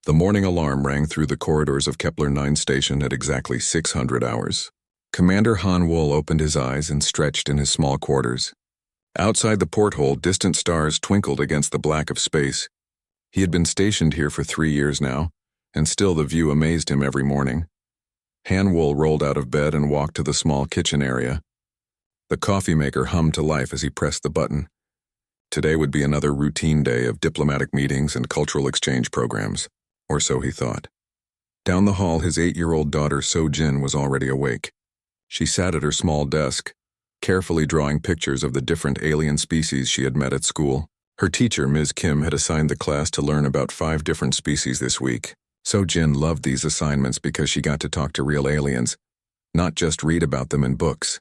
The morning alarm rang through the corridors of Kepler 9 station at exactly 600 hours. Commander Han Wool opened his eyes and stretched in his small quarters. Outside the porthole, distant stars twinkled against the black of space. He had been stationed here for 3 years now, and still the view amazed him every morning. Han Wool rolled out of bed and walked to the small kitchen area. The coffee maker hummed to life as he pressed the button. Today would be another routine day of diplomatic meetings and cultural exchange programs, or so he thought. Down the hall, his 8-year-old daughter So-Jin was already awake. She sat at her small desk, carefully drawing pictures of the different alien species she had met at school. Her teacher, Ms. Kim, had assigned the class to learn about 5 different species this week. So-Jin loved these assignments because she got to talk to real aliens, not just read about them in books.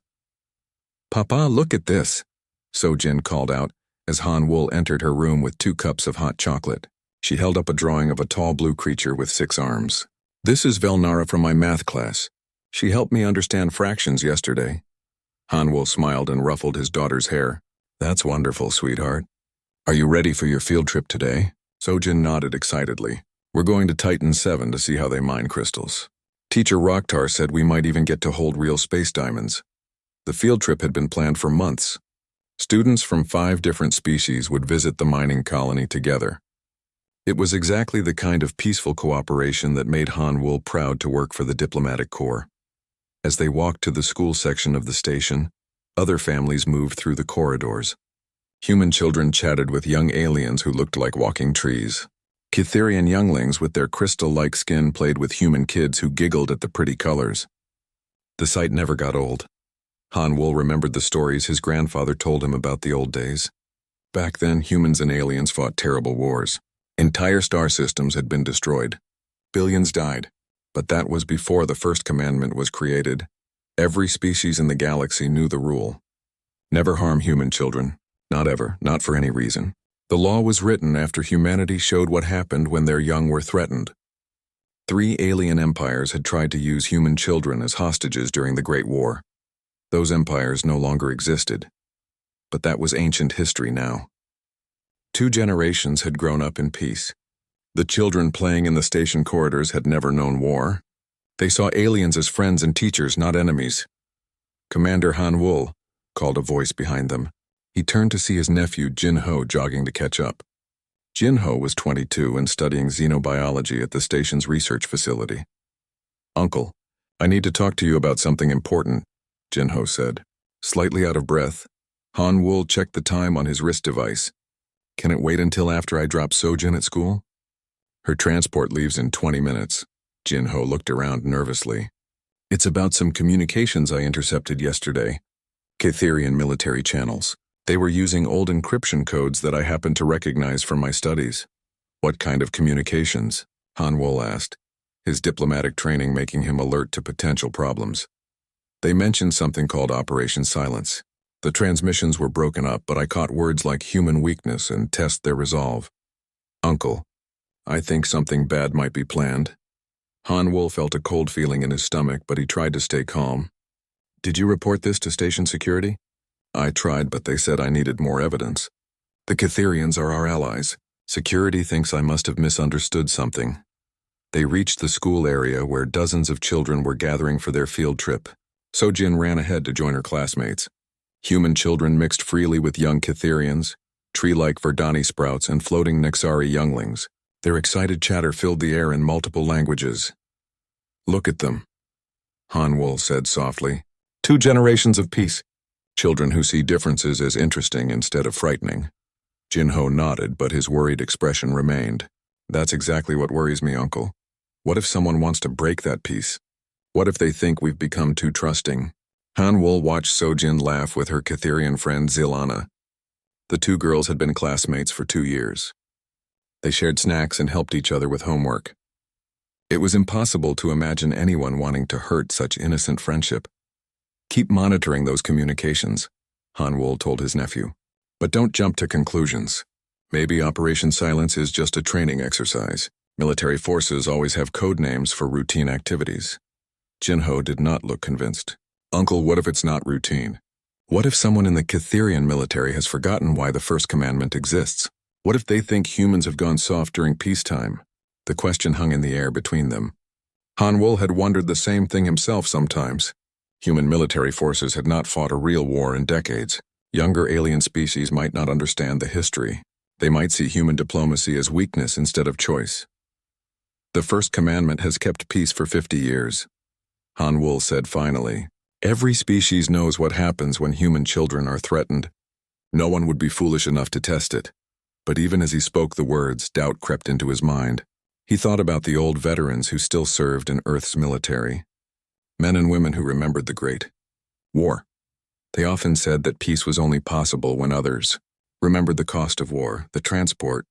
"Papa, look at this," So-Jin called out as Han Wool entered her room with 2 cups of hot chocolate. She held up a drawing of a tall blue creature with 6 arms. "This is Velnara from my math class. She helped me understand fractions yesterday." Han Wool smiled and ruffled his daughter's hair. "That's wonderful, sweetheart. Are you ready for your field trip today?" So-Jin nodded excitedly. "We're going to Titan 7 to see how they mine crystals. Teacher Rocktar said we might even get to hold real space diamonds." The field trip had been planned for months. Students from 5 different species would visit the mining colony together. It was exactly the kind of peaceful cooperation that made Han Wool proud to work for the diplomatic corps. As they walked to the school section of the station, other families moved through the corridors. Human children chatted with young aliens who looked like walking trees. Cytherian younglings with their crystal-like skin played with human kids who giggled at the pretty colors. The sight never got old. Han Wool remembered the stories his grandfather told him about the old days. Back then, humans and aliens fought terrible wars. Entire star systems had been destroyed. Billions died, but that was before the first commandment was created. Every species in the galaxy knew the rule. Never harm human children. Not ever, not for any reason. The law was written after humanity showed what happened when their young were threatened. 3 alien empires had tried to use human children as hostages during the Great War. Those empires no longer existed. But that was ancient history now. 2 generations had grown up in peace. The children playing in the station corridors had never known war. They saw aliens as friends and teachers, not enemies. "Commander Han Wool," called a voice behind them. He turned to see his nephew Jin-Ho jogging to catch up. Jin-Ho was 22 and studying xenobiology at the station's research facility. "Uncle, I need to talk to you about something important," Jin-Ho said. Slightly out of breath, Han Wool checked the time on his wrist device. "Can it wait until after I drop So-Jin at school?" "Her transport leaves in 20 minutes. Jin-Ho looked around nervously. "It's about some communications I intercepted yesterday. Cytherian military channels. They were using old encryption codes that I happened to recognize from my studies." "What kind of communications?" Han Wool asked, his diplomatic training making him alert to potential problems. "They mentioned something called Operation Silence. The transmissions were broken up, but I caught words like human weakness and test their resolve." "Uncle, I think something bad might be planned." Han Wool felt a cold feeling in his stomach, but he tried to stay calm. "Did you report this to station security?" "I tried, but they said I needed more evidence. The Cytherians are our allies. Security thinks I must have misunderstood something." They reached the school area where dozens of children were gathering for their field trip. So-Jin ran ahead to join her classmates. Human children mixed freely with young Cytherians, tree-like Verdani sprouts, and floating Nexari younglings. Their excited chatter filled the air in multiple languages. "Look at them," Han Wool said softly. 2 generations of peace. Children who see differences as interesting instead of frightening." Jin-Ho nodded, but his worried expression remained. "That's exactly what worries me, Uncle. What if someone wants to break that peace? What if they think we've become too trusting?" Han Wool watched So-Jin laugh with her Cytherian friend Zilana. The 2 girls had been classmates for 2 years. They shared snacks and helped each other with homework. It was impossible to imagine anyone wanting to hurt such innocent friendship. "Keep monitoring those communications," Han Wool told his nephew. "But don't jump to conclusions. Maybe Operation Silence is just a training exercise. Military forces always have code names for routine activities." Jin-Ho did not look convinced. "Uncle, what if it's not routine? What if someone in the Cytherian military has forgotten why the first commandment exists? What if they think humans have gone soft during peacetime? The question hung in the air between them. Han Wol had wondered the same thing himself sometimes. Human military forces had not fought a real war in decades. Younger alien species might not understand the history. They might see human diplomacy as weakness instead of choice. The first commandment has kept peace for 50 years. Han Wol said finally, "Every species knows what happens when human children are threatened. No one would be foolish enough to test it." But even as he spoke the words, doubt crept into his mind. He thought about the old veterans who still served in Earth's military. Men and women who remembered the Great War. They often said that peace was only possible when others remembered the cost of war, the transport.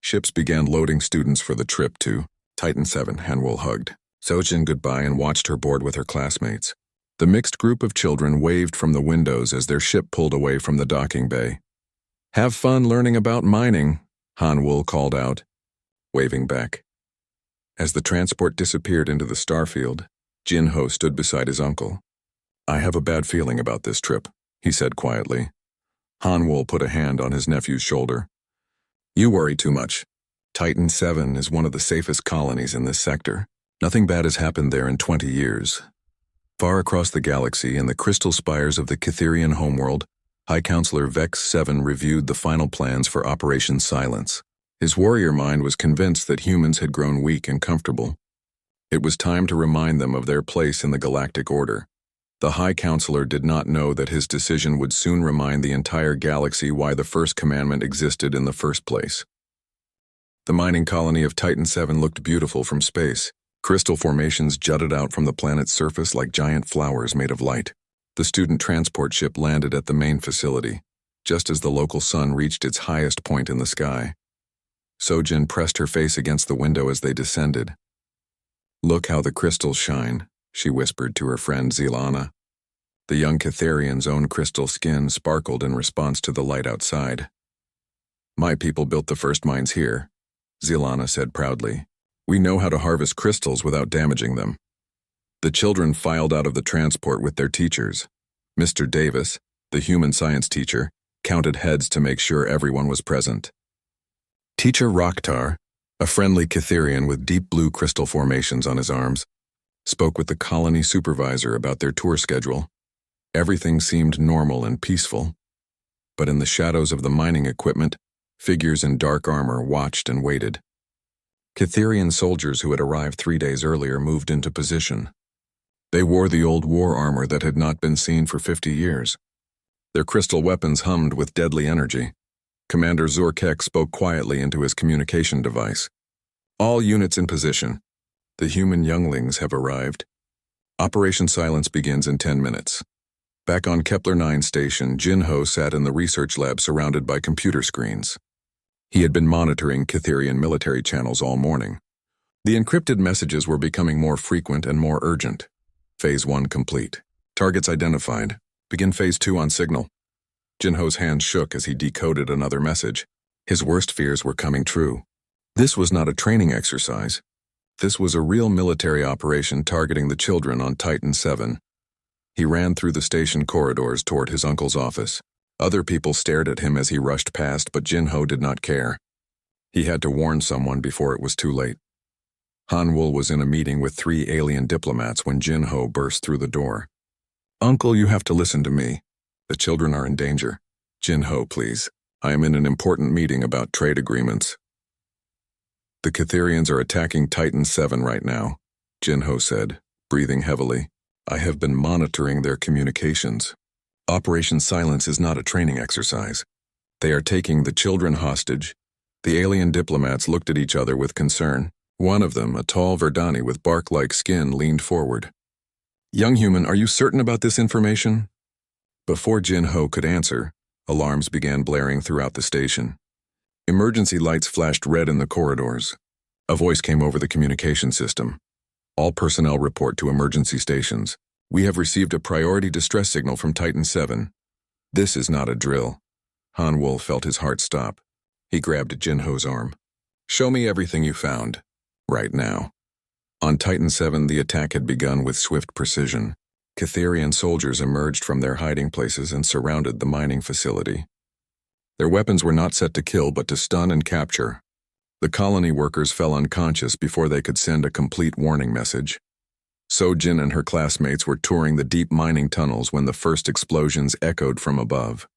Ships began loading students for the trip to Titan 7. Han Wol hugged Sojin goodbye and watched her board with her classmates. The mixed group of children waved from the windows as their ship pulled away from the docking bay. "Have fun learning about mining," Han Wol called out, waving back. As the transport disappeared into the starfield, Jin Ho stood beside his uncle. "I have a bad feeling about this trip," he said quietly. Han Wol put a hand on his nephew's shoulder. "You worry too much. Titan 7 is one of the safest colonies in this sector. Nothing bad has happened there in 20 years. Far across the galaxy, in the crystal spires of the Kitherian homeworld, High Counselor Vex 7 reviewed the final plans for Operation Silence. His warrior mind was convinced that humans had grown weak and comfortable. It was time to remind them of their place in the galactic order. The High Counselor did not know that his decision would soon remind the entire galaxy why the first commandment existed in the first place. The mining colony of Titan 7 looked beautiful from space. Crystal formations jutted out from the planet's surface like giant flowers made of light. The student transport ship landed at the main facility, just as the local sun reached its highest point in the sky. Sojin pressed her face against the window as they descended. "Look how the crystals shine," she whispered to her friend Zilana. The young Kitherian's own crystal skin sparkled in response to the light outside. "My people built the first mines here," Zilana said proudly. "We know how to harvest crystals without damaging them." The children filed out of the transport with their teachers. Mr. Davis, the human science teacher, counted heads to make sure everyone was present. Teacher Rokhtar, a friendly Kitherian with deep blue crystal formations on his arms, spoke with the colony supervisor about their tour schedule. Everything seemed normal and peaceful. But in the shadows of the mining equipment, figures in dark armor watched and waited. Kitherian soldiers who had arrived 3 days earlier moved into position. They wore the old war armor that had not been seen for 50 years. Their crystal weapons hummed with deadly energy. Commander Zorkek spoke quietly into his communication device. "All units in position. The human younglings have arrived. Operation Silence begins in 10 minutes. Back on Kepler 9 station, Jin Ho sat in the research lab surrounded by computer screens. He had been monitoring Kitherian military channels all morning. The encrypted messages were becoming more frequent and more urgent. Phase 1 complete. Targets identified. Begin Phase 2 on signal. Jin Ho's hand shook as he decoded another message. His worst fears were coming true. This was not a training exercise. This was a real military operation targeting the children on Titan 7. He ran through the station corridors toward his uncle's office. Other people stared at him as he rushed past, but Jin Ho did not care. He had to warn someone before it was too late. Han Wol was in a meeting with 3 alien diplomats when Jin Ho burst through the door. "Uncle, you have to listen to me. The children are in danger. Jin Ho, please. I am in an important meeting about trade agreements." "The Kitherians are attacking Titan 7 right now," Jin Ho said, breathing heavily. "I have been monitoring their communications. Operation Silence is not a training exercise. They are taking the children hostage." The alien diplomats looked at each other with concern. One of them, a tall Verdani with bark-like skin, leaned forward. "Young human, are you certain about this information?" Before Jin Ho could answer, alarms began blaring throughout the station. Emergency lights flashed red in the corridors. A voice came over the communication system. "All personnel report to emergency stations. We have received a priority distress signal from Titan 7. This is not a drill." Han Wol felt his heart stop. He grabbed Jin Ho's arm. "Show me everything you found. Right now." On Titan 7, the attack had begun with swift precision. Kitherian soldiers emerged from their hiding places and surrounded the mining facility. Their weapons were not set to kill but to stun and capture. The colony workers fell unconscious before they could send a complete warning message. Sojin and her classmates were touring the deep mining tunnels when the first explosions echoed from above.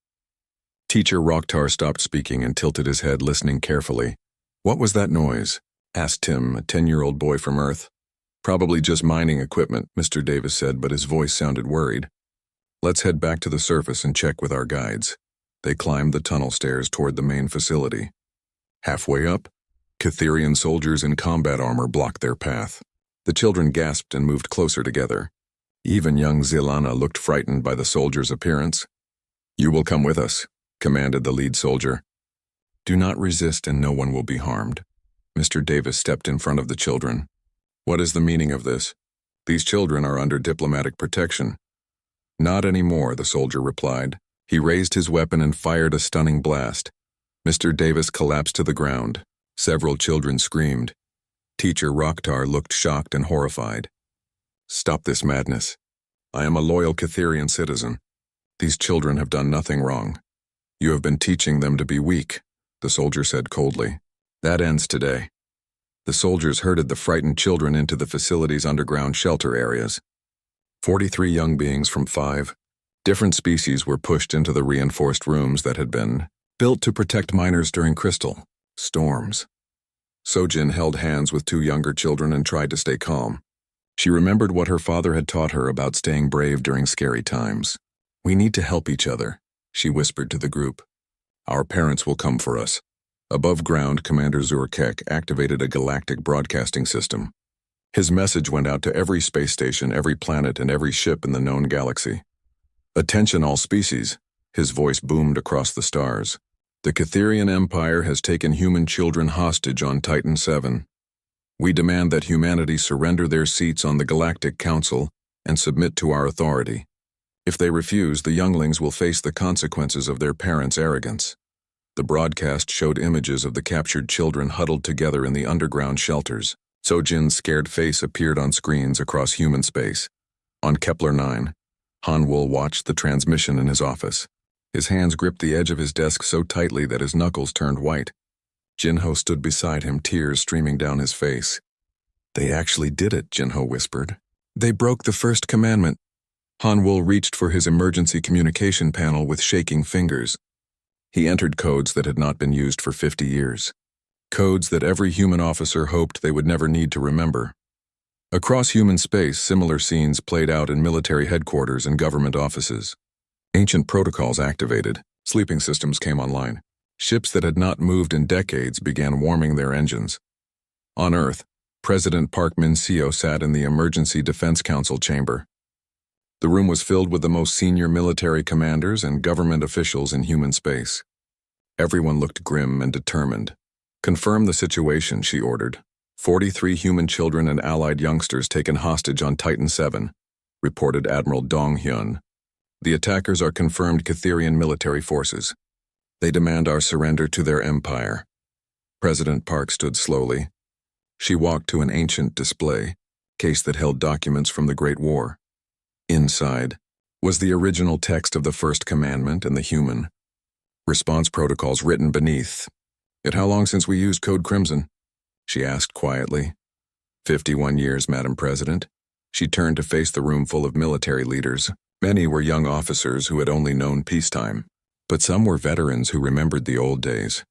Teacher Rocktar stopped speaking and tilted his head, listening carefully. "What was that noise?" asked Tim, a 10-year-old boy from Earth. "Probably just mining equipment," Mr. Davis said, but his voice sounded worried. "Let's head back to the surface and check with our guides." They climbed the tunnel stairs toward the main facility. Halfway up, Catherian soldiers in combat armor blocked their path. The children gasped and moved closer together. Even young Zilana looked frightened by the soldiers' appearance. "You will come with us," commanded the lead soldier. "Do not resist and no one will be harmed." Mr. Davis stepped in front of the children. "What is the meaning of this? These children are under diplomatic protection." "Not anymore," the soldier replied. He raised his weapon and fired a stunning blast. Mr. Davis collapsed to the ground. Several children screamed. Teacher Rocktar looked shocked and horrified. "Stop this madness. I am a loyal Catherian citizen. These children have done nothing wrong. You have been teaching them to be weak," the soldier said coldly. "That ends today." The soldiers herded the frightened children into the facility's underground shelter areas. 43 young beings from 5 different species were pushed into the reinforced rooms that had been built to protect miners during crystal storms. Sojin held hands with 2 younger children and tried to stay calm. She remembered what her father had taught her about staying brave during scary times. "We need to help each other," she whispered to the group. "Our parents will come for us." Above ground, Commander Zurkek activated a galactic broadcasting system. His message went out to every space station, every planet, and every ship in the known galaxy. "Attention all species," his voice boomed across the stars. "The Catherian Empire has taken human children hostage on Titan 7. We demand that humanity surrender their seats on the Galactic Council and submit to our authority. If they refuse, the younglings will face the consequences of their parents' arrogance." The broadcast showed images of the captured children huddled together in the underground shelters. Sojin's scared face appeared on screens across human space. On Kepler 9, Hanwol watched the transmission in his office. His hands gripped the edge of his desk so tightly that his knuckles turned white. Jinho stood beside him, tears streaming down his face. "They actually did it," Jinho whispered. "They broke the first commandment." Hanwol reached for his emergency communication panel with shaking fingers. He entered codes that had not been used for 50 years. Codes that every human officer hoped they would never need to remember. Across human space, similar scenes played out in military headquarters and government offices. Ancient protocols activated, sleeping systems came online. Ships that had not moved in decades began warming their engines. On Earth, President Park Min-seo sat in the Emergency Defense Council chamber. The room was filled with the most senior military commanders and government officials in human space. Everyone looked grim and determined. "Confirm the situation," she ordered. 43 human children and allied youngsters taken hostage on Titan 7, reported Admiral Dong Hyun. "The attackers are confirmed Catherian military forces. They demand our surrender to their empire." President Park stood slowly. She walked to an ancient display case that held documents from the Great War. Inside was the original text of the First Commandment and the human response protocols written beneath. "It how long since we used Code Crimson?" she asked quietly. 51 years, Madam President." She turned to face the room full of military leaders. Many were young officers who had only known peacetime, but some were veterans who remembered the old days.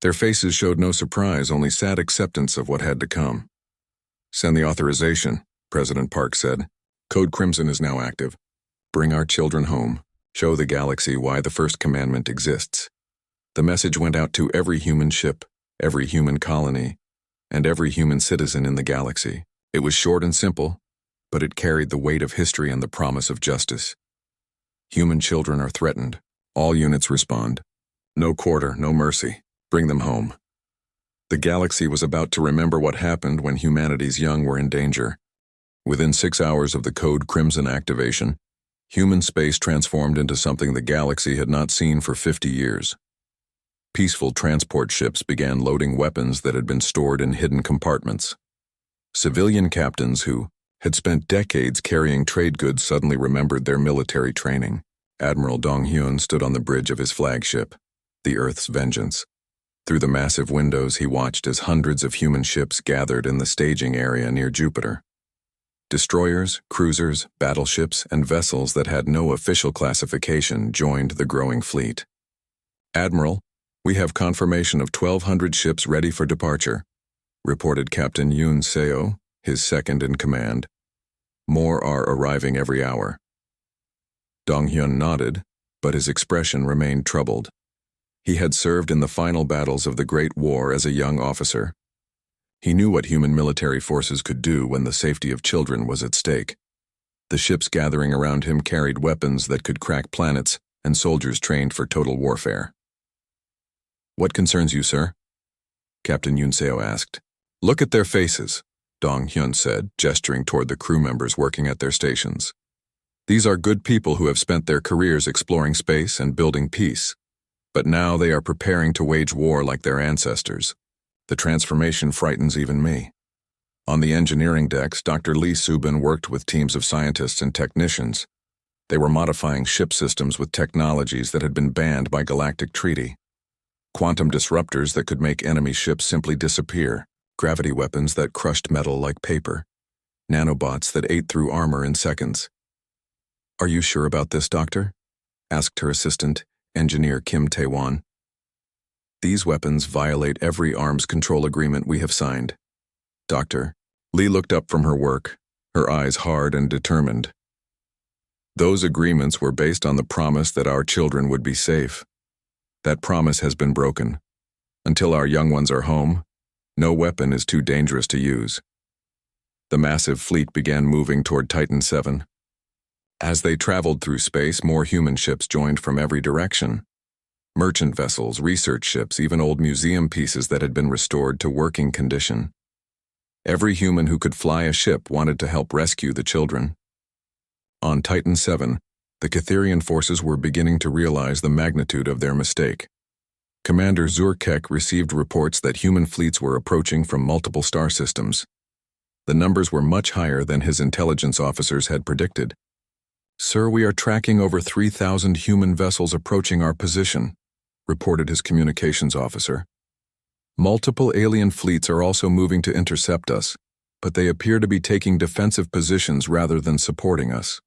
Their faces showed no surprise, only sad acceptance of what had to come. "Send the authorization," President Park said. "Code Crimson is now active. Bring our children home. Show the galaxy why the First Commandment exists." The message went out to every human ship, every human colony, and every human citizen in the galaxy. It was short and simple, but it carried the weight of history and the promise of justice. Human children are threatened. All units respond. No quarter, no mercy. Bring them home. The galaxy was about to remember what happened when humanity's young were in danger. Within 6 hours of the Code Crimson activation, human space transformed into something the galaxy had not seen for 50 years. Peaceful transport ships began loading weapons that had been stored in hidden compartments. Civilian captains who had spent decades carrying trade goods suddenly remembered their military training. Admiral Dong Hyun stood on the bridge of his flagship, the Earth's Vengeance. Through the massive windows, he watched as hundreds of human ships gathered in the staging area near Jupiter. Destroyers, cruisers, battleships, and vessels that had no official classification joined the growing fleet. "Admiral, we have confirmation of 1,200 ships ready for departure," reported Captain Yoon Seo, his second in command. "More are arriving every hour." Dong-hyun nodded, but his expression remained troubled. He had served in the final battles of the Great War as a young officer. He knew what human military forces could do when the safety of children was at stake. The ships gathering around him carried weapons that could crack planets and soldiers trained for total warfare. "What concerns you, sir?" Captain Yoon Seo asked. "Look at their faces," Dong-hyun said, gesturing toward the crew members working at their stations. "These are good people who have spent their careers exploring space and building peace. But now they are preparing to wage war like their ancestors. The transformation frightens even me." On the engineering decks, Dr. Lee Subin worked with teams of scientists and technicians. They were modifying ship systems with technologies that had been banned by galactic treaty. Quantum disruptors that could make enemy ships simply disappear, gravity weapons that crushed metal like paper, nanobots that ate through armor in seconds. "Are you sure about this, Doctor?" asked her assistant, Engineer Kim Tae-won. "These weapons violate every arms control agreement we have signed." "Doctor." Lee looked up from her work, her eyes hard and determined. "Those agreements were based on the promise that our children would be safe. That promise has been broken. Until our young ones are home, no weapon is too dangerous to use." The massive fleet began moving toward Titan VII. As they traveled through space, more human ships joined from every direction. Merchant vessels, research ships, even old museum pieces that had been restored to working condition. Every human who could fly a ship wanted to help rescue the children. On Titan VII, the Catherian forces were beginning to realize the magnitude of their mistake. Commander Zurkek received reports that human fleets were approaching from multiple star systems. The numbers were much higher than his intelligence officers had predicted. "Sir, we are tracking over 3,000 human vessels approaching our position," reported his communications officer. "Multiple alien fleets are also moving to intercept us, but they appear to be taking defensive positions rather than supporting us."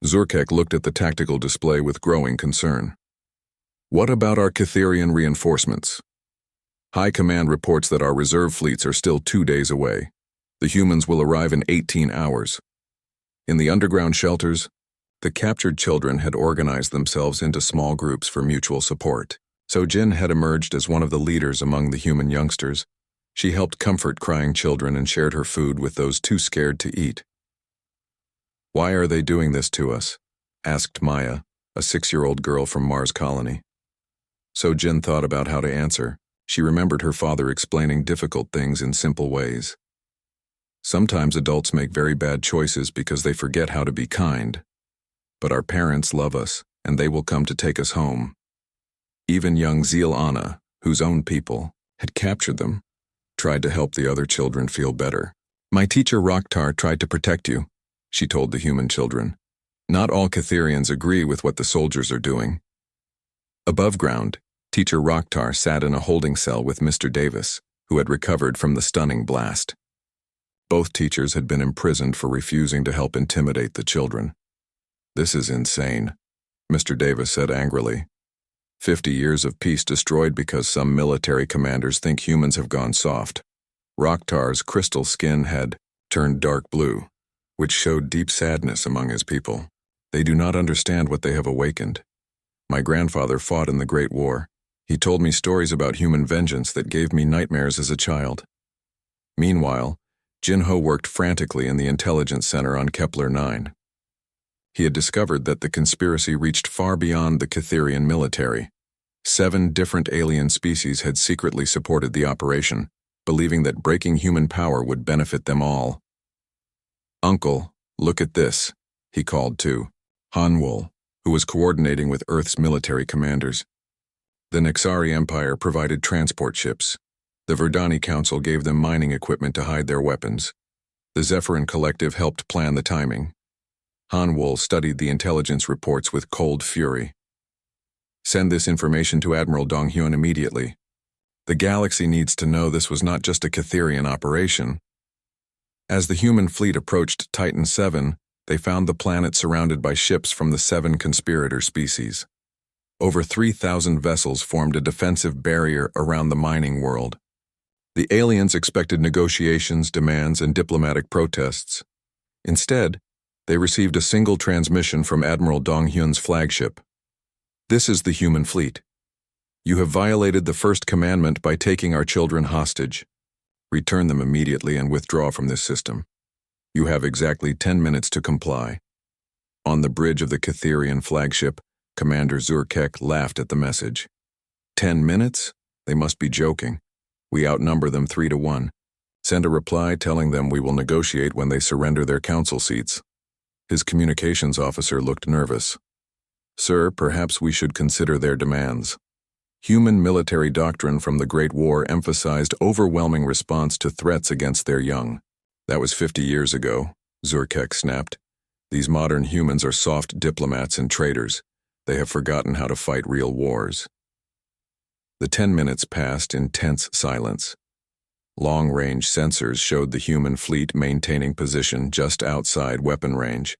Zurkek looked at the tactical display with growing concern. "What about our Catherian reinforcements?" "High Command reports that our reserve fleets are still 2 days away. The humans will arrive in 18 hours. In the underground shelters, the captured children had organized themselves into small groups for mutual support. So Jin had emerged as one of the leaders among the human youngsters. She helped comfort crying children and shared her food with those too scared to eat. "Why are they doing this to us?" asked Maya, a 6-year-old girl from Mars Colony. So Jin thought about how to answer. She remembered her father explaining difficult things in simple ways. "Sometimes adults make very bad choices because they forget how to be kind. But our parents love us, and they will come to take us home." Even young Zeel Anna, whose own people had captured them, tried to help the other children feel better. "My teacher Rokhtar tried to protect you," she told the human children. "Not all Catherians agree with what the soldiers are doing." Above ground, teacher Rokhtar sat in a holding cell with Mr. Davis, who had recovered from the stunning blast. Both teachers had been imprisoned for refusing to help intimidate the children. "This is insane," Mr. Davis said angrily. 50 years of peace destroyed because some military commanders think humans have gone soft. Rokhtar's crystal skin had turned dark blue, which showed deep sadness among his people. "They do not understand what they have awakened. My grandfather fought in the Great War. He told me stories about human vengeance that gave me nightmares as a child." Meanwhile, Jinho worked frantically in the intelligence center on Kepler 9. He had discovered that the conspiracy reached far beyond the Catherian military. 7 different alien species had secretly supported the operation, believing that breaking human power would benefit them all. "Uncle, look at this," he called to Hanwol, who was coordinating with Earth's military commanders. The Nexari Empire provided transport ships. The Verdani Council gave them mining equipment to hide their weapons. The Zephyrin Collective helped plan the timing. Hanwol studied the intelligence reports with cold fury. "Send this information to Admiral Dong-hyun immediately." The galaxy needs to know this was not just a Catherian operation. As the human fleet approached Titan 7, they found the planet surrounded by ships from the 7 conspirator species. Over 3,000 vessels formed a defensive barrier around the mining world. The aliens expected negotiations, demands, and diplomatic protests. Instead, they received a single transmission from Admiral Dong-hyun's flagship. "This is the human fleet. You have violated the first commandment by taking our children hostage. Return them immediately and withdraw from this system. You have exactly 10 minutes to comply." On the bridge of the Catherian flagship, Commander Zurkek laughed at the message. 10 minutes? They must be joking. We outnumber them 3-1. Send a reply telling them we will negotiate when they surrender their council seats. His communications officer looked nervous. "Sir, perhaps we should consider their demands." Human military doctrine from the Great War emphasized overwhelming response to threats against their young. "That was 50 years ago," Zurkek snapped. "These modern humans are soft diplomats and traitors. They have forgotten how to fight real wars." The 10 minutes passed in tense silence. Long-range sensors showed the human fleet maintaining position just outside weapon range.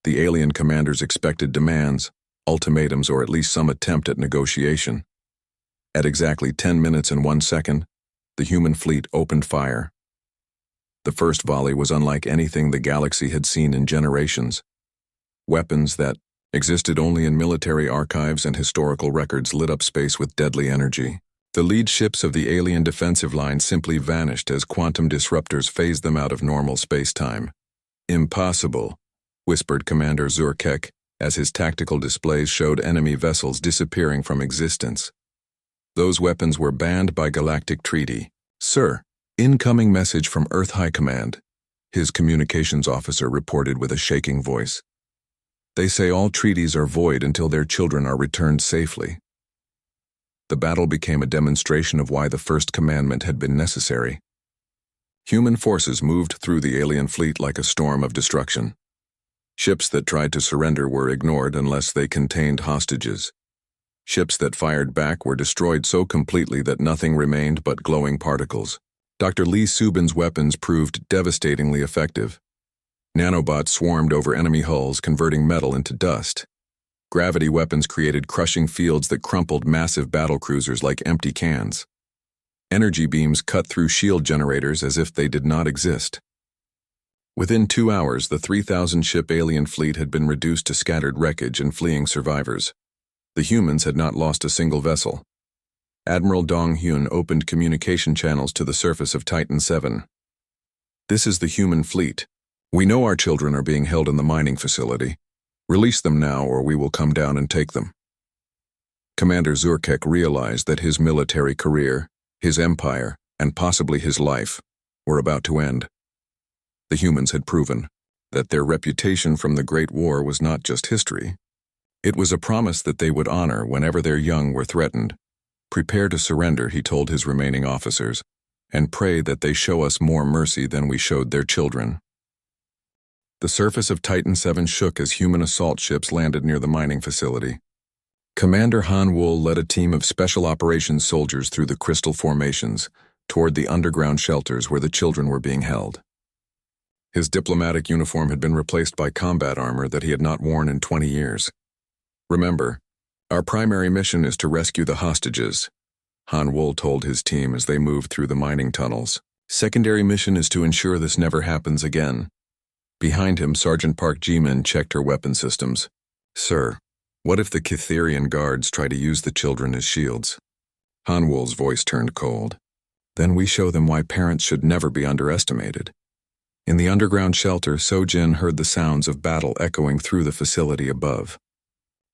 The alien commanders expected demands, ultimatums, or at least some attempt at negotiation. At exactly 10 minutes and 1 second, the human fleet opened fire. The first volley was unlike anything the galaxy had seen in generations. Weapons that existed only in military archives and historical records lit up space with deadly energy. The lead ships of the alien defensive line simply vanished as quantum disruptors phased them out of normal space-time. "Impossible," whispered Commander Zurkek, as his tactical displays showed enemy vessels disappearing from existence. "Those weapons were banned by galactic treaty." "Sir, incoming message from Earth High Command," his communications officer reported with a shaking voice. "They say all treaties are void until their children are returned safely." The battle became a demonstration of why the first commandment had been necessary. Human forces moved through the alien fleet like a storm of destruction. Ships that tried to surrender were ignored unless they contained hostages. Ships that fired back were destroyed so completely that nothing remained but glowing particles. Dr. Lee Subin's weapons proved devastatingly effective. Nanobots swarmed over enemy hulls, converting metal into dust. Gravity weapons created crushing fields that crumpled massive battlecruisers like empty cans. Energy beams cut through shield generators as if they did not exist. Within 2 hours, the 3,000-ship alien fleet had been reduced to scattered wreckage and fleeing survivors. The humans had not lost a single vessel. Admiral Dong-hyun opened communication channels to the surface of Titan 7. "This is the human fleet. We know our children are being held in the mining facility. Release them now or we will come down and take them." Commander Zurkek realized that his military career, his empire, and possibly his life were about to end. The humans had proven that their reputation from the Great War was not just history. It was a promise that they would honor whenever their young were threatened. "Prepare to surrender," he told his remaining officers, "and pray that they show us more mercy than we showed their children." The surface of Titan 7 shook as human assault ships landed near the mining facility. Commander Han Wool led a team of special operations soldiers through the crystal formations toward the underground shelters where the children were being held. His diplomatic uniform had been replaced by combat armor that he had not worn in 20 years. "Remember, our primary mission is to rescue the hostages," Han Wool told his team as they moved through the mining tunnels. "Secondary mission is to ensure this never happens again." Behind him, Sergeant Park Ji-min checked her weapon systems. "Sir, what if the Catherian guards try to use the children as shields?" Han Wool's voice turned cold. "Then we show them why parents should never be underestimated." In the underground shelter, So-jin heard the sounds of battle echoing through the facility above.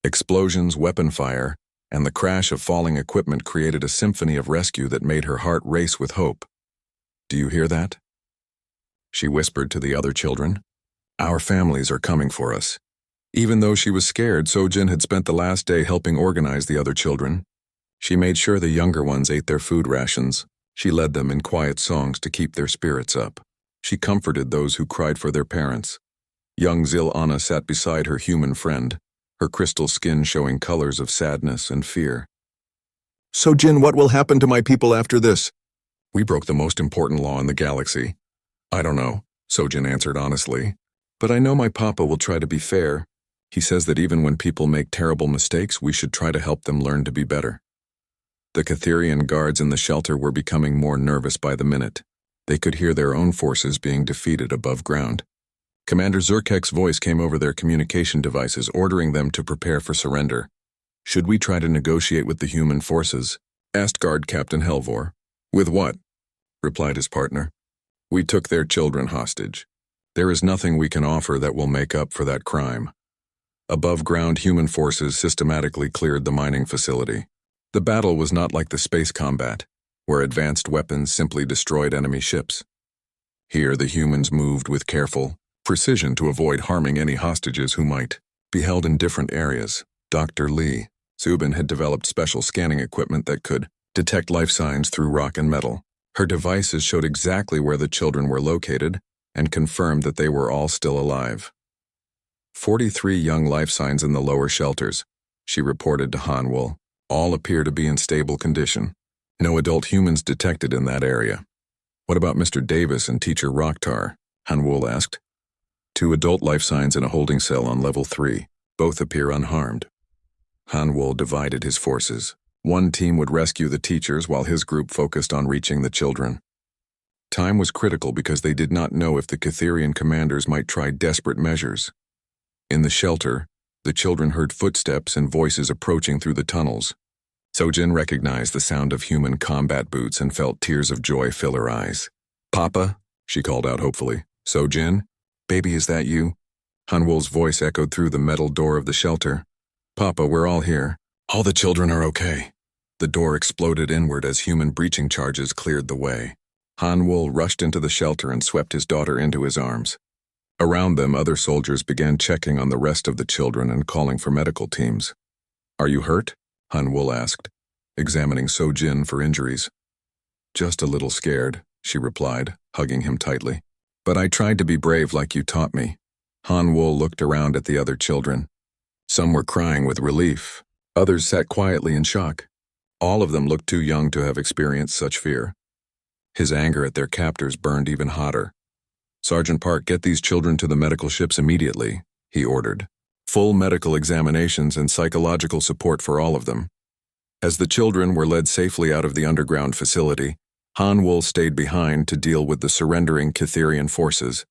Explosions, weapon fire, and the crash of falling equipment created a symphony of rescue that made her heart race with hope. "Do you hear that?" she whispered to the other children. "Our families are coming for us." Even though she was scared, So-jin had spent the last day helping organize the other children. She made sure the younger ones ate their food rations. She led them in quiet songs to keep their spirits up. She comforted those who cried for their parents. Young Zil-Anna sat beside her human friend, her crystal skin showing colors of sadness and fear. So Jin, what will happen to my people after this? We broke the most important law in the galaxy. I don't know, Sojin answered honestly. But I know my papa will try to be fair. He says that even when people make terrible mistakes, we should try to help them learn to be better. The Catherian guards in the shelter were becoming more nervous by the minute. They could hear their own forces being defeated above ground. Commander Zurkek's voice came over their communication devices, ordering them to prepare for surrender. Should we try to negotiate with the human forces? Asked Guard Captain Helvor. With what? Replied his partner. We took their children hostage. There is nothing we can offer that will make up for that crime. Above ground, human forces systematically cleared the mining facility. The battle was not like the space combat, where advanced weapons simply destroyed enemy ships. Here, the humans moved with careful precision to avoid harming any hostages who might be held in different areas. Dr. Lee Zubin had developed special scanning equipment that could detect life signs through rock and metal. Her devices showed exactly where the children were located and confirmed that they were all still alive. 43 young life signs in the lower shelters, she reported to Hanwol. All appear to be in stable condition. No adult humans detected in that area. What about Mr. Davis and Teacher Rocktar? Hanwol asked. 2 adult life signs in a holding cell on level 3. Both appear unharmed. Hanwol divided his forces. One team would rescue the teachers while his group focused on reaching the children. Time was critical because they did not know if the Catherian commanders might try desperate measures. In the shelter, the children heard footsteps and voices approaching through the tunnels. Sojin recognized the sound of human combat boots and felt tears of joy fill her eyes. Papa, she called out hopefully. Sojin? Baby, is that you? Hanwol's voice echoed through the metal door of the shelter. Papa, we're all here. All the children are okay. The door exploded inward as human breaching charges cleared the way. Hanwol rushed into the shelter and swept his daughter into his arms. Around them, other soldiers began checking on the rest of the children and calling for medical teams. Are you hurt? Hanwol asked, examining Sojin for injuries. Just a little scared, she replied, hugging him tightly. But I tried to be brave like you taught me. Hanwol looked around at the other children. Some were crying with relief. Others sat quietly in shock. All of them looked too young to have experienced such fear. His anger at their captors burned even hotter. Sergeant Park, get these children to the medical ships immediately, he ordered. Full medical examinations and psychological support for all of them. As the children were led safely out of the underground facility, Hanwol stayed behind to deal with the surrendering Catherian forces.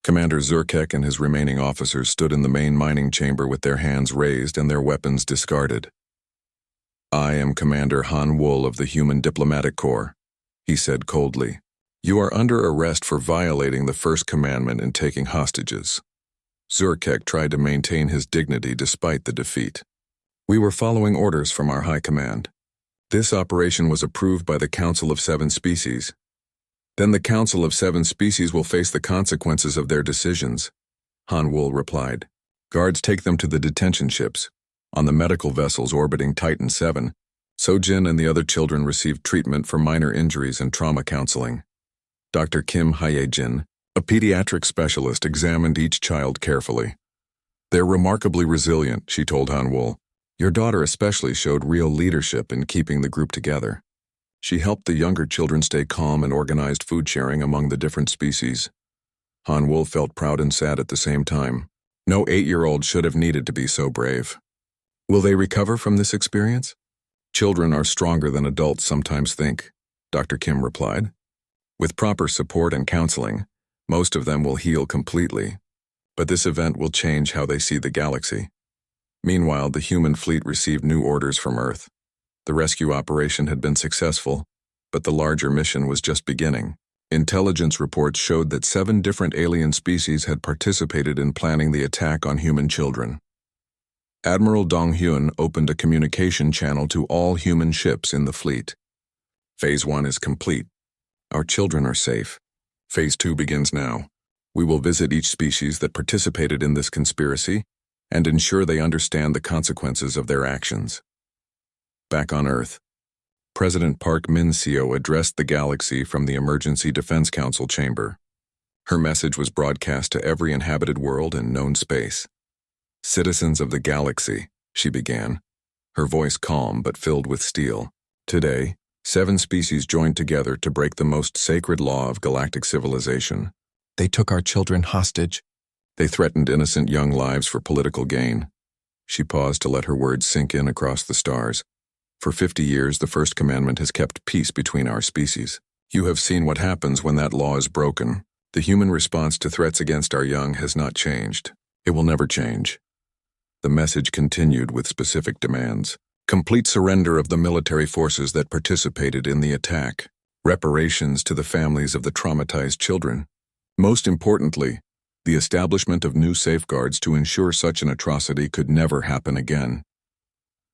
Commander Zurkek and his remaining officers stood in the main mining chamber with their hands raised and their weapons discarded. I am Commander Hanwol of the Human Diplomatic Corps, he said coldly. You are under arrest for violating the first commandment and taking hostages. Zurkek tried to maintain his dignity despite the defeat. We were following orders from our high command. This operation was approved by the Council of 7 Species. Then the Council of 7 Species will face the consequences of their decisions, Hanwol replied. Guards take them to the detention ships. On the medical vessels orbiting Titan 7, Sojin and the other children received treatment for minor injuries and trauma counseling. Dr. Kim Hyejin, a pediatric specialist, examined each child carefully. They're remarkably resilient, she told Hanwol. Your daughter especially showed real leadership in keeping the group together. She helped the younger children stay calm and organized food sharing among the different species. Hanwol felt proud and sad at the same time. No 8-year-old should have needed to be so brave. Will they recover from this experience? Children are stronger than adults sometimes think, Dr. Kim replied. With proper support and counseling, most of them will heal completely. But this event will change how they see the galaxy. Meanwhile, the human fleet received new orders from Earth. The rescue operation had been successful, but the larger mission was just beginning. Intelligence reports showed that 7 different alien species had participated in planning the attack on human children. Admiral Dong-hyun opened a communication channel to all human ships in the fleet. Phase 1 is complete. Our children are safe. Phase 2 begins now. We will visit each species that participated in this conspiracy and ensure they understand the consequences of their actions. Back on Earth, President Park Min-seo addressed the galaxy from the Emergency Defense Council chamber. Her message was broadcast to every inhabited world and known space. Citizens of the galaxy, she began, her voice calm but filled with steel. Today, 7 species joined together to break the most sacred law of galactic civilization. They took our children hostage. They threatened innocent young lives for political gain. She paused to let her words sink in across the stars. For 50 years, the first commandment has kept peace between our species. You have seen what happens when that law is broken. The human response to threats against our young has not changed. It will never change. The message continued with specific demands. Complete surrender of the military forces that participated in the attack. Reparations to the families of the traumatized children. Most importantly, the establishment of new safeguards to ensure such an atrocity could never happen again.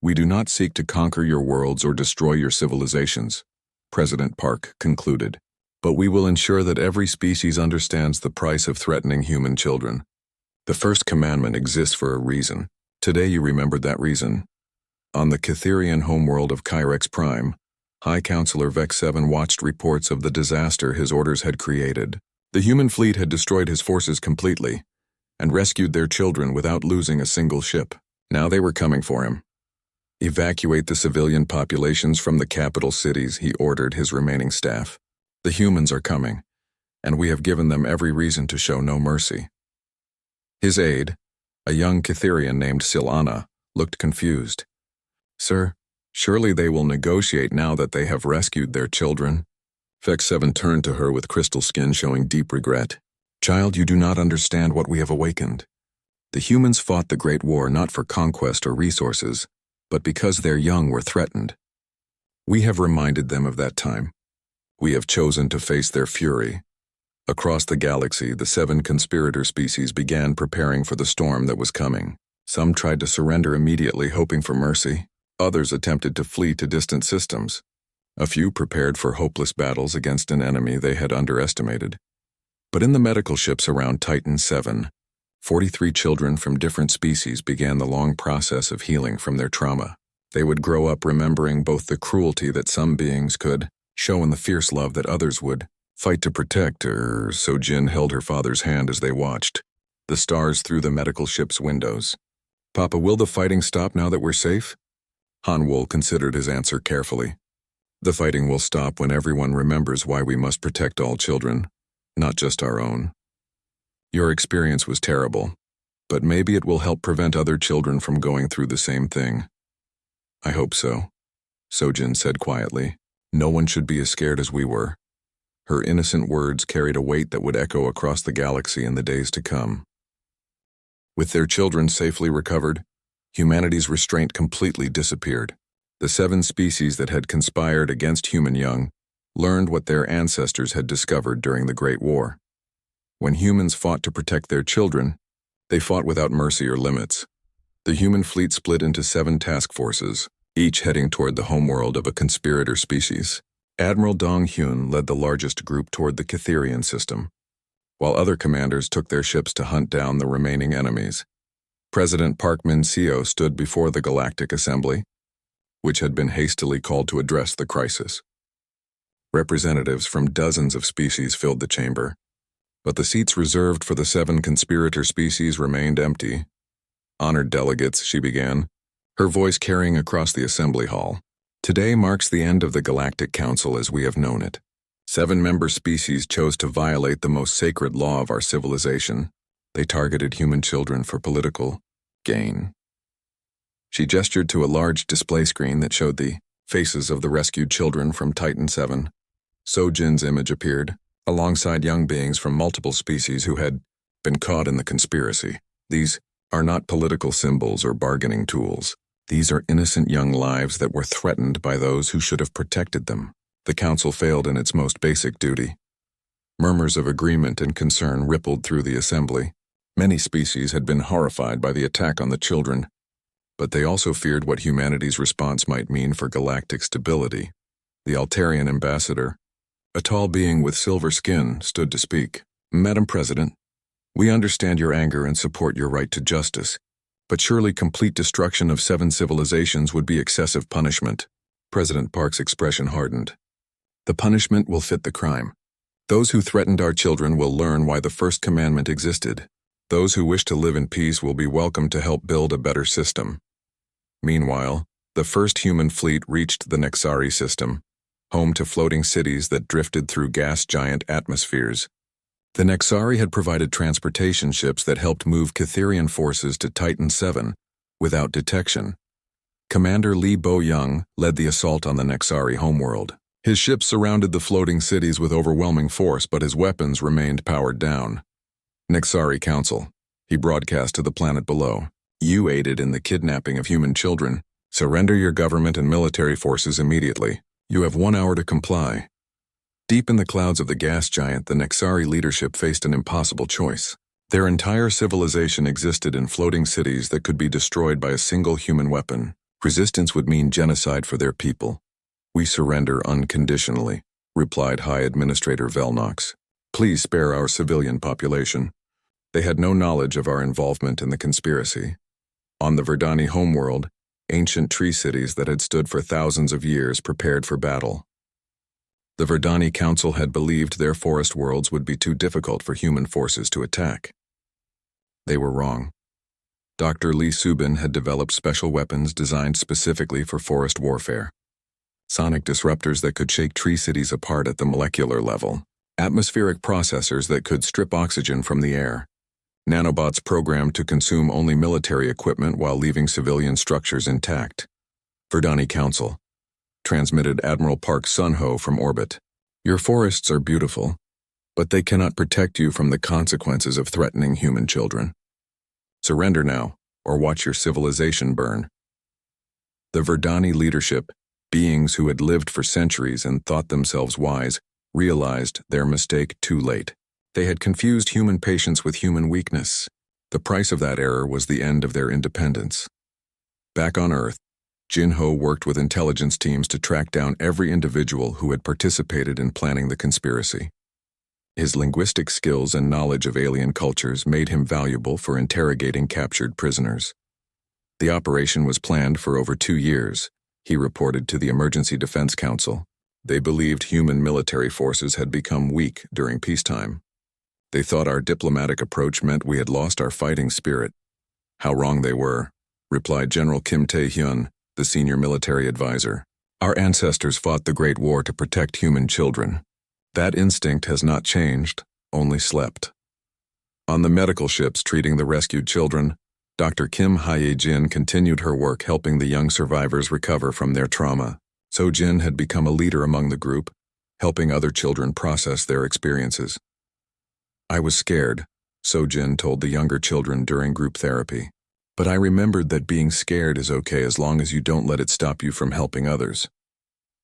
We do not seek to conquer your worlds or destroy your civilizations, President Park concluded, but we will ensure that every species understands the price of threatening human children. The first commandment exists for a reason. Today you remembered that reason. On the Catherian homeworld of Kyrex Prime, High Counselor Vex 7 watched reports of the disaster his orders had created. The human fleet had destroyed his forces completely and rescued their children without losing a single ship. Now they were coming for him. Evacuate the civilian populations from the capital cities, he ordered his remaining staff. The humans are coming, and we have given them every reason to show no mercy. His aide, a young Catherian named Silana, looked confused. Sir, surely they will negotiate now that they have rescued their children. Vex 7 turned to her with crystal skin showing deep regret. Child, you do not understand what we have awakened. The humans fought the Great War not for conquest or resources, but because their young were threatened. We have reminded them of that time. We have chosen to face their fury. Across the galaxy, the 7 conspirator species began preparing for the storm that was coming. Some tried to surrender immediately, hoping for mercy. Others attempted to flee to distant systems. A few prepared for hopeless battles against an enemy they had underestimated. But in the medical ships around Titan 7, 43 children from different species began the long process of healing from their trauma. They would grow up remembering both the cruelty that some beings could show and the fierce love that others would fight to protect her. So Jin held her father's hand as they watched the stars through the medical ship's windows. Papa, will the fighting stop now that we're safe? Hanwol considered his answer carefully. The fighting will stop when everyone remembers why we must protect all children, not just our own. Your experience was terrible, but maybe it will help prevent other children from going through the same thing. I hope so, Sojin said quietly. No one should be as scared as we were. Her innocent words carried a weight that would echo across the galaxy in the days to come. With their children safely recovered, humanity's restraint completely disappeared. The 7 species that had conspired against human young learned what their ancestors had discovered during the Great War. When humans fought to protect their children, they fought without mercy or limits. The human fleet split into 7 task forces, each heading toward the homeworld of a conspirator species. Admiral Dong Hyun led the largest group toward the Catherian system, while other commanders took their ships to hunt down the remaining enemies. President Park Min-seo stood before the Galactic Assembly, which had been hastily called to address the crisis. Representatives from dozens of species filled the chamber, but the seats reserved for the 7 conspirator species remained empty. Honored delegates, she began, her voice carrying across the assembly hall. Today marks the end of the Galactic Council as we have known it. 7 member species chose to violate the most sacred law of our civilization. They targeted human children for political gain. She gestured to a large display screen that showed the faces of the rescued children from Titan 7. Sojin's image appeared, alongside young beings from multiple species who had been caught in the conspiracy. These are not political symbols or bargaining tools. These are innocent young lives that were threatened by those who should have protected them. The council failed in its most basic duty. Murmurs of agreement and concern rippled through the assembly. Many species had been horrified by the attack on the children, but they also feared what humanity's response might mean for galactic stability. The Altarian ambassador, a tall being with silver skin, stood to speak. Madam President, we understand your anger and support your right to justice, but surely complete destruction of 7 civilizations would be excessive punishment. President Park's expression hardened. The punishment will fit the crime. Those who threatened our children will learn why the first commandment existed. Those who wish to live in peace will be welcome to help build a better system. Meanwhile, The first human fleet reached the Nexari system, home to floating cities that drifted through gas giant atmospheres. The Nexari had provided transportation ships that helped move Catherian forces to Titan VII without detection. Commander Li Bo-young led the assault on the Nexari homeworld. His ships surrounded the floating cities with overwhelming force, but his weapons remained powered down. Nexari Council, he broadcast to the planet below. You aided in the kidnapping of human children. Surrender your government and military forces immediately. You have 1 hour to comply. Deep in the clouds of the gas giant, the Nexari leadership faced an impossible choice. Their entire civilization existed in floating cities that could be destroyed by a single human weapon. Resistance would mean genocide for their people. We surrender unconditionally, replied High Administrator Velnox. Please spare our civilian population. They had no knowledge of our involvement in the conspiracy. On the Verdani homeworld, ancient tree cities that had stood for thousands of years prepared for battle. The Verdani Council had believed their forest worlds would be too difficult for human forces to attack. They were wrong. Dr. Lee Subin had developed special weapons designed specifically for forest warfare. Sonic disruptors that could shake tree cities apart at the molecular level. Atmospheric processors that could strip oxygen from the air. Nanobots programmed to consume only military equipment while leaving civilian structures intact. Verdani Council. Transmitted Admiral Park Sun-ho from orbit. Your forests are beautiful, but they cannot protect you from the consequences of threatening human children. Surrender now, or watch your civilization burn. The Verdani leadership, beings who had lived for centuries and thought themselves wise, realized their mistake too late. They had confused human patience with human weakness. The price of that error was the end of their independence. Back on Earth, Jin-ho worked with intelligence teams to track down every individual who had participated in planning the conspiracy. His linguistic skills and knowledge of alien cultures made him valuable for interrogating captured prisoners. The operation was planned for over 2 years, he reported to the Emergency Defense Council. They believed human military forces had become weak during peacetime. They thought our diplomatic approach meant we had lost our fighting spirit. How wrong they were, replied General Kim Tae-hyun, the senior military advisor. Our ancestors fought the Great War to protect human children. That instinct has not changed, only slept. On the medical ships treating the rescued children, Dr. Kim Hye-jin continued her work helping the young survivors recover from their trauma. So-jin had become a leader among the group, helping other children process their experiences. I was scared, So-jin told the younger children during group therapy. But I remembered that being scared is okay as long as you don't let it stop you from helping others.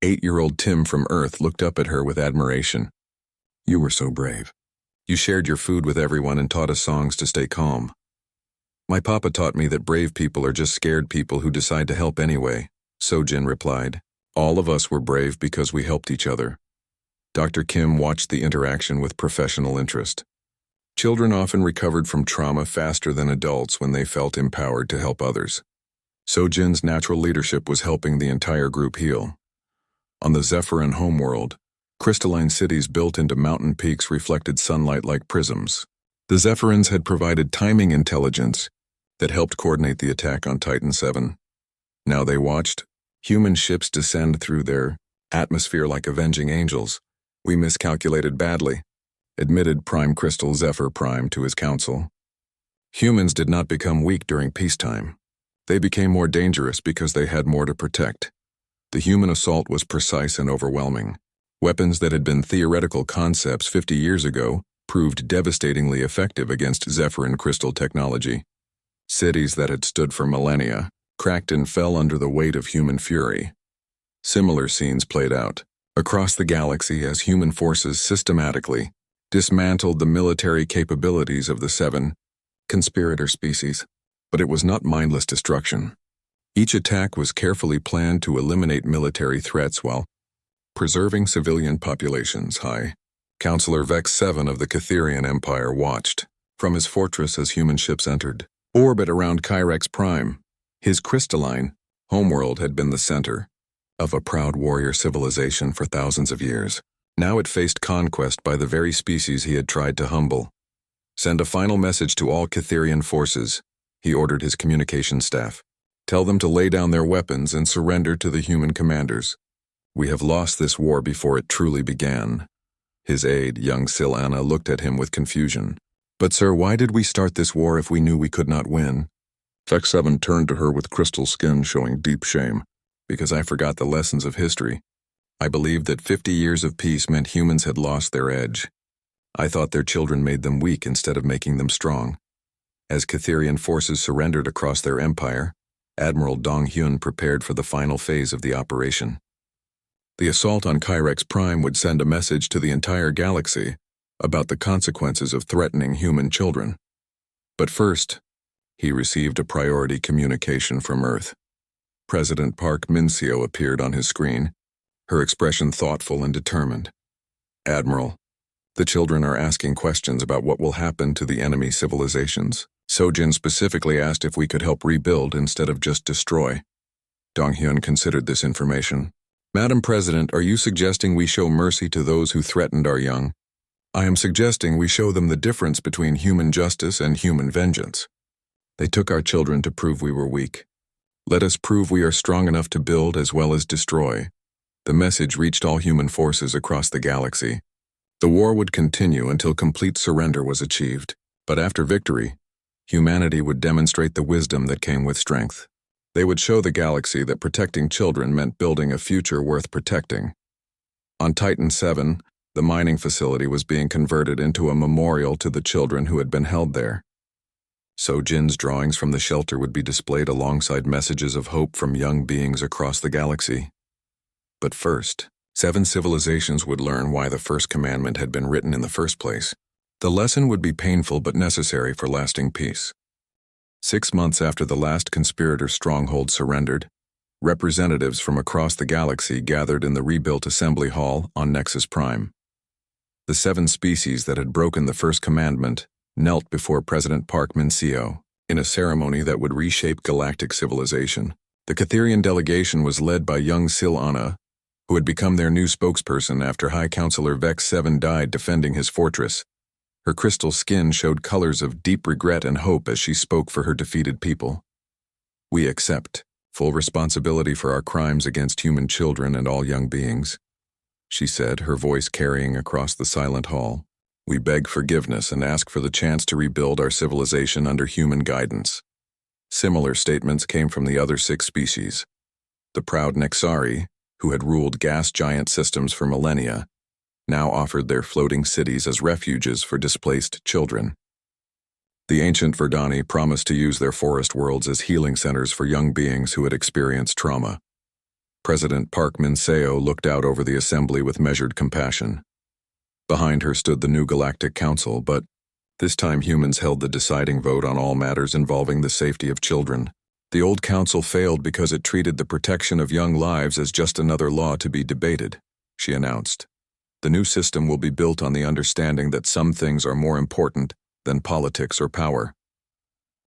8-year-old Tim from Earth looked up at her with admiration. You were so brave. You shared your food with everyone and taught us songs to stay calm. My papa taught me that brave people are just scared people who decide to help anyway, So-jin replied. All of us were brave because we helped each other. Dr. Kim watched the interaction with professional interest. Children often recovered from trauma faster than adults when they felt empowered to help others. So-jin's natural leadership was helping the entire group heal. On the Zephyrin homeworld, crystalline cities built into mountain peaks reflected sunlight like prisms. The Zephyrins had provided timing intelligence that helped coordinate the attack on Titan VII. Now they watched human ships descend through their atmosphere like avenging angels. We miscalculated badly, admitted Prime Crystal Zephyr Prime to his council. Humans did not become weak during peacetime. They became more dangerous because they had more to protect. The human assault was precise and overwhelming. Weapons that had been theoretical concepts 50 years ago proved devastatingly effective against Zephyrin crystal technology. Cities that had stood for millennia cracked and fell under the weight of human fury. Similar scenes played out across the galaxy as human forces systematically dismantled the military capabilities of the 7 conspirator species. But it was not mindless destruction. Each attack was carefully planned to eliminate military threats while preserving civilian populations. High Counselor Vex 7 of the Catherian Empire watched from his fortress as human ships entered orbit around Kyrex Prime. His crystalline homeworld had been the center of a proud warrior civilization for thousands of years. Now it faced conquest by the very species he had tried to humble. Send a final message to all Catherian forces, he ordered his communication staff. Tell them to lay down their weapons and surrender to the human commanders. We have lost this war before it truly began. His aide, young Silana, looked at him with confusion. But sir, why did we start this war if we knew we could not win? Vex 7 turned to her with crystal skin showing deep shame. Because I forgot the lessons of history. I believed that 50 years of peace meant humans had lost their edge. I thought their children made them weak instead of making them strong. As Catherian forces surrendered across their empire, Admiral Dong Hyun prepared for the final phase of the operation. The assault on Kyrex Prime would send a message to the entire galaxy about the consequences of threatening human children. But first, he received a priority communication from Earth. President Park Min-seo appeared on his screen, her expression thoughtful and determined. Admiral, the children are asking questions about what will happen to the enemy civilizations. Sojin specifically asked if we could help rebuild instead of just destroy. Dong Hyun considered this information. Madam President, are you suggesting we show mercy to those who threatened our young? I am suggesting we show them the difference between human justice and human vengeance. They took our children to prove we were weak. Let us prove we are strong enough to build as well as destroy. The message reached all human forces across the galaxy. The war would continue until complete surrender was achieved. But after victory, humanity would demonstrate the wisdom that came with strength. They would show the galaxy that protecting children meant building a future worth protecting. On Titan 7, the mining facility was being converted into a memorial to the children who had been held there. Sojin's drawings from the shelter would be displayed alongside messages of hope from young beings across the galaxy. But first, 7 civilizations would learn why the first commandment had been written in the first place. The lesson would be painful but necessary for lasting peace. 6 months after the last conspirator stronghold surrendered, representatives from across the galaxy gathered in the rebuilt assembly hall on Nexus Prime. The 7 species that had broken the first commandment knelt before President Park Min-seo in a ceremony that would reshape galactic civilization. The Catherian delegation was led by young Silana, who had become their new spokesperson after High Counselor Vex 7 died defending his fortress. Her crystal skin showed colors of deep regret and hope as she spoke for her defeated people. We accept full responsibility for our crimes against human children and all young beings, she said, her voice carrying across the silent hall. We beg forgiveness and ask for the chance to rebuild our civilization under human guidance. Similar statements came from the other 6 species. The proud Nexari, who had ruled gas giant systems for millennia, now offered their floating cities as refuges for displaced children. The ancient Verdani promised to use their forest worlds as healing centers for young beings who had experienced trauma. President Park Min-seo looked out over the assembly with measured compassion. Behind her stood the new Galactic Council, but this time humans held the deciding vote on all matters involving the safety of children. The old council failed because it treated the protection of young lives as just another law to be debated, she announced. The new system will be built on the understanding that some things are more important than politics or power.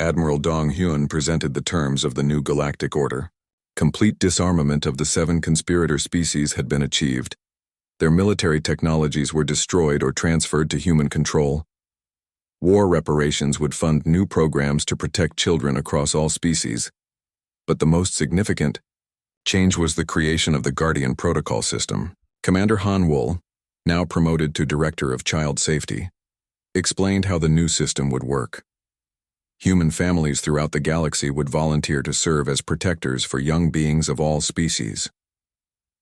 Admiral Dong Hyun presented the terms of the new galactic order. Complete disarmament of the 7 conspirator species had been achieved. Their military technologies were destroyed or transferred to human control. War reparations would fund new programs to protect children across all species. But the most significant change was the creation of the Guardian Protocol system. Commander Han Wool, now promoted to Director of Child Safety, explained how the new system would work. Human families throughout the galaxy would volunteer to serve as protectors for young beings of all species.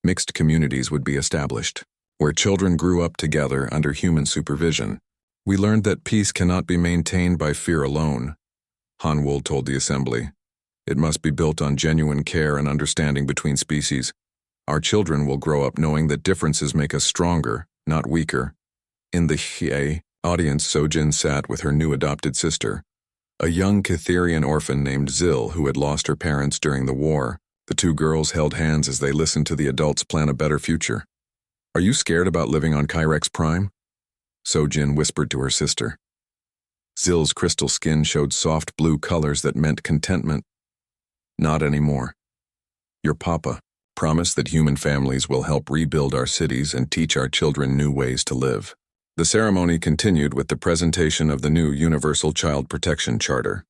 Mixed communities would be established, where children grew up together under human supervision. We learned that peace cannot be maintained by fear alone, Han Wool told the assembly. It must be built on genuine care and understanding between species. Our children will grow up knowing that differences make us stronger, not weaker. In the HFY audience, Sojin sat with her new adopted sister, a young Catherian orphan named Zil who had lost her parents during the war. The 2 girls held hands as they listened to the adults plan a better future. Are you scared about living on Kyrex Prime? Sojin whispered to her sister. Zil's crystal skin showed soft blue colors that meant contentment. Not anymore. Your papa promised that human families will help rebuild our cities and teach our children new ways to live. The ceremony continued with the presentation of the new Universal Child Protection Charter.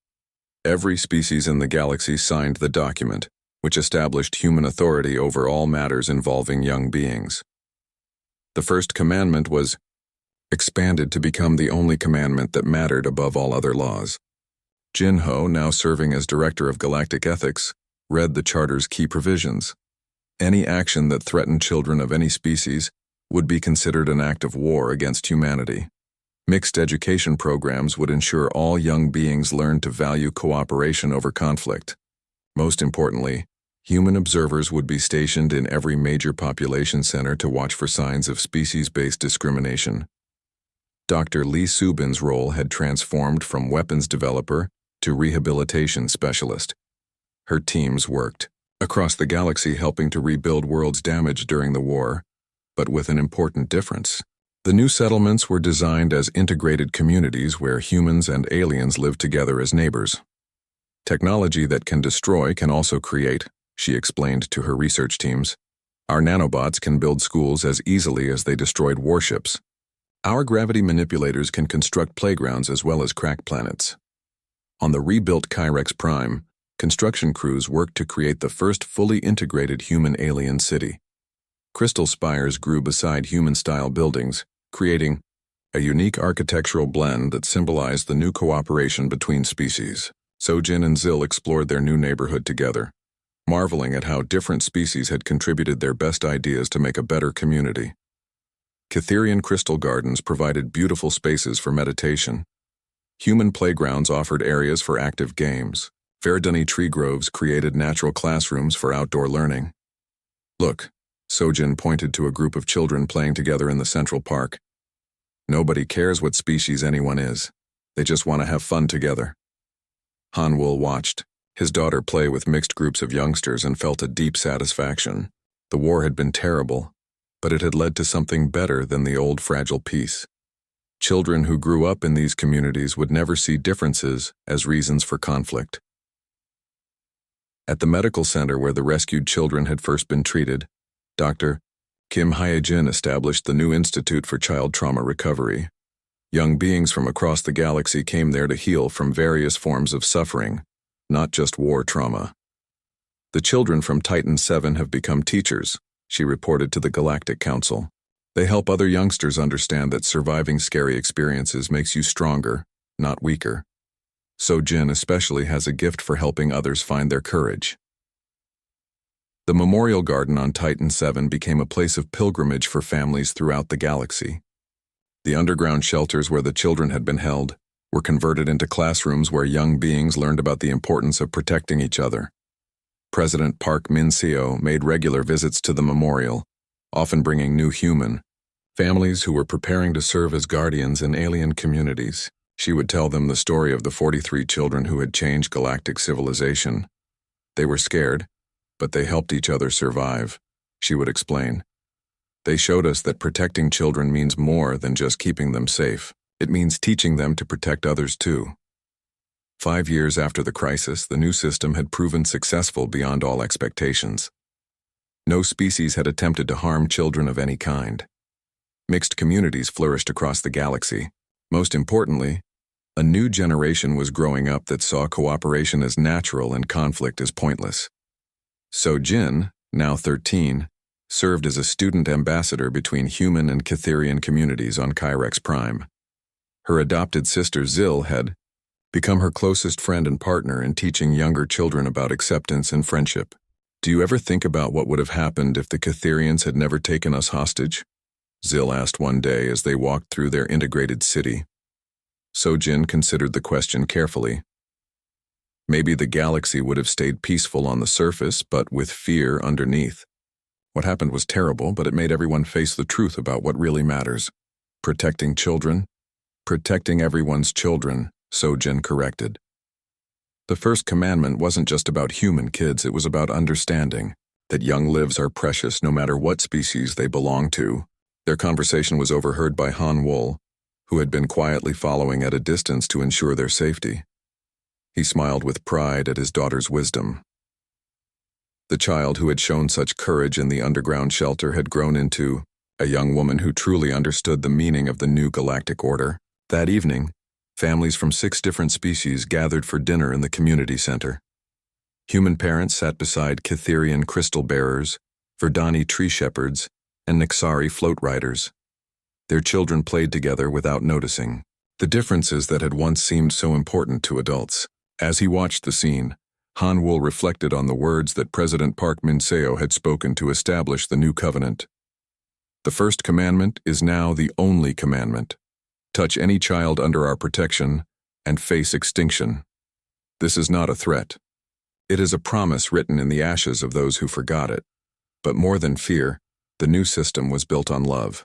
Every species in the galaxy signed the document, which established human authority over all matters involving young beings. The first commandment was expanded to become the only commandment that mattered above all other laws. Jinho, now serving as Director of Galactic Ethics, read the Charter's key provisions. Any action that threatened children of any species would be considered an act of war against humanity. Mixed education programs would ensure all young beings learned to value cooperation over conflict. Most importantly, human observers would be stationed in every major population center to watch for signs of species-based discrimination. Dr. Lee Subin's role had transformed from weapons developer to rehabilitation specialist. Her teams worked across the galaxy helping to rebuild worlds damaged during the war, but with an important difference. The new settlements were designed as integrated communities where humans and aliens lived together as neighbors. Technology that can destroy can also create, she explained to her research teams. Our nanobots can build schools as easily as they destroyed warships. Our gravity manipulators can construct playgrounds as well as crack planets. On the rebuilt Kyrex Prime, construction crews worked to create the first fully integrated human-alien city. Crystal spires grew beside human-style buildings, creating a unique architectural blend that symbolized the new cooperation between species. Sojin and Zil explored their new neighborhood together, marveling at how different species had contributed their best ideas to make a better community. Catherian crystal gardens provided beautiful spaces for meditation. Human playgrounds offered areas for active games. Verduni tree groves created natural classrooms for outdoor learning. Look, Sojin pointed to a group of children playing together in the Central Park. Nobody cares what species anyone is. They just want to have fun together. Hanwul watched his daughter play with mixed groups of youngsters and felt a deep satisfaction. The war had been terrible, but it had led to something better than the old fragile peace. Children who grew up in these communities would never see differences as reasons for conflict. At the medical center where the rescued children had first been treated, Dr. Kim Hyejin established the new Institute for Child Trauma Recovery. Young beings from across the galaxy came there to heal from various forms of suffering, not just war trauma. The children from Titan 7 have become teachers, she reported to the Galactic Council. They help other youngsters understand that surviving scary experiences makes you stronger, not weaker. Sojin especially has a gift for helping others find their courage. The memorial garden on Titan 7 became a place of pilgrimage for families throughout the galaxy. The underground shelters where the children had been held were converted into classrooms where young beings learned about the importance of protecting each other. President Park Min-seo made regular visits to the memorial, often bringing new human families who were preparing to serve as guardians in alien communities. She would tell them the story of the 43 children who had changed galactic civilization. They were scared, but they helped each other survive, she would explain. They showed us that protecting children means more than just keeping them safe. It means teaching them to protect others too. 5 years after the crisis, the new system had proven successful beyond all expectations. No species had attempted to harm children of any kind. Mixed communities flourished across the galaxy. Most importantly, a new generation was growing up that saw cooperation as natural and conflict as pointless. Sojin, now 13, served as a student ambassador between human and Catherian communities on Kyrex Prime. Her adopted sister Zil had become her closest friend and partner in teaching younger children about acceptance and friendship. Do you ever think about what would have happened if the Catherians had never taken us hostage? Zil asked one day as they walked through their integrated city. Sojin considered the question carefully. Maybe the galaxy would have stayed peaceful on the surface, but with fear underneath. What happened was terrible, but it made everyone face the truth about what really matters. Protecting children? Protecting everyone's children, Sojin corrected. The first commandment wasn't just about human kids, it was about understanding that young lives are precious no matter what species they belong to. Their conversation was overheard by Hanwul, who had been quietly following at a distance to ensure their safety. He smiled with pride at his daughter's wisdom. The child who had shown such courage in the underground shelter had grown into a young woman who truly understood the meaning of the new galactic order. That evening, Families from 6 different species gathered for dinner in the community center. Human parents sat beside Cytherian crystal bearers, Verdani tree shepherds, and Nixari float riders. Their children played together without noticing the differences that had once seemed so important to adults. As he watched the scene, Han Wul reflected on the words that President Park Min-seo had spoken to establish the new covenant. The first commandment is now the only commandment. Touch any child under our protection and face extinction. This is not a threat. It is a promise written in the ashes of those who forgot it. But more than fear, the new system was built on love.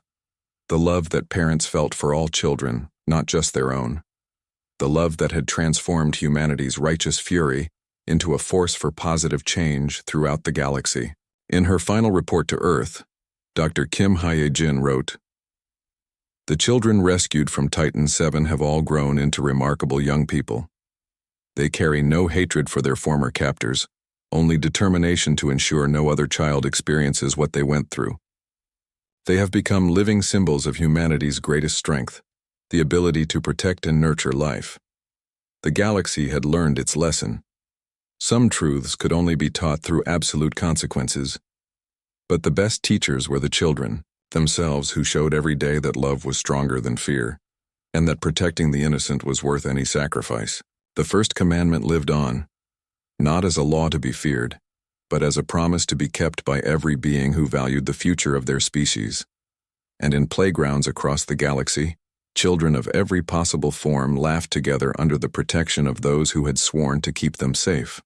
The love that parents felt for all children, not just their own. The love that had transformed humanity's righteous fury into a force for positive change throughout the galaxy. In her final report to Earth, Dr. Kim Hye-jin wrote, "The children rescued from Titan 7 have all grown into remarkable young people. They carry no hatred for their former captors, only determination to ensure no other child experiences what they went through. They have become living symbols of humanity's greatest strength, the ability to protect and nurture life. The galaxy had learned its lesson. Some truths could only be taught through absolute consequences. But the best teachers were the children themselves, who showed every day that love was stronger than fear, and that protecting the innocent was worth any sacrifice. The first commandment lived on, not as a law to be feared, but as a promise to be kept by every being who valued the future of their species. And in playgrounds across the galaxy, children of every possible form laughed together under the protection of those who had sworn to keep them safe.